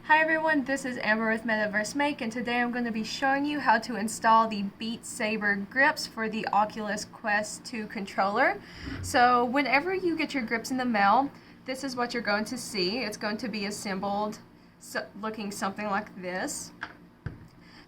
Hi everyone, this is Amber with Metaverse Make, and today I'm going to be showing you how to install the Saber grips for the Oculus Quest 2 controller. So whenever you get your grips in the mail, this is what you're going to see. It's going to be assembled looking something like this.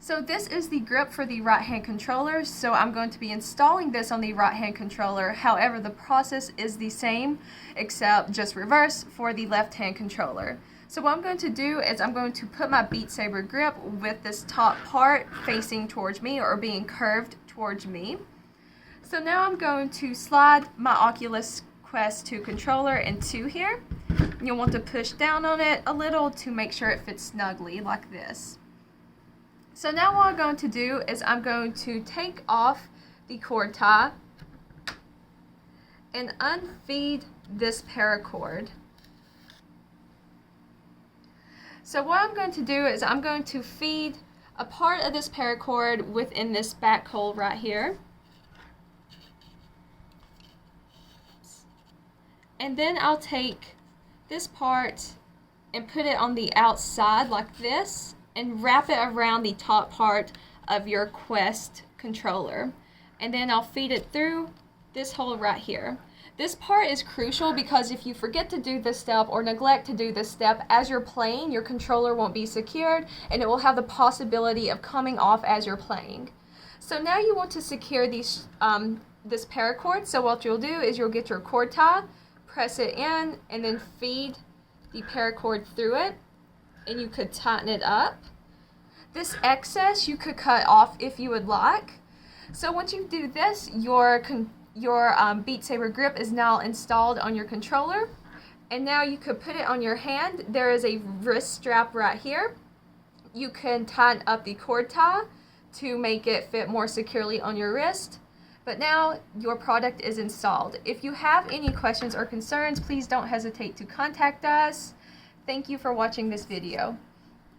So this is the grip for the right hand controller, so I'm going to be installing this on the right hand controller. However, the process is the same except just reverse for the left hand controller. So what I'm going to do is I'm going to put my Saber grip with this top part facing towards me or being curved towards me. So now I'm going to slide my Oculus Quest 2 controller into here. You'll want to push down on it a little to make sure it fits snugly like this. So now what I'm going to do is I'm going to take off the cord tie and unfeed this paracord. So what I'm going to do is I'm going to feed a part of this paracord within this back hole right here. And then I'll take this part and put it on the outside like this and wrap it around the top part of your Quest controller. And then I'll feed it through this hole right here. This part is crucial because if you forget to do this step or neglect to do this step as you're playing, your controller won't be secured and it will have the possibility of coming off as you're playing. So now you want to secure this paracord. So what you'll do is you'll get your cord tie, press it in, and then feed the paracord through it, and you could tighten it up. This excess you could cut off if you would like. So once you do this, your Saber grip is now installed on your controller, and now you could put it on your hand. There is a wrist strap right here. You can tighten up the cord tie to make it fit more securely on your wrist. But now your product is installed. If you have any questions or concerns, please don't hesitate to contact us. Thank you for watching this video.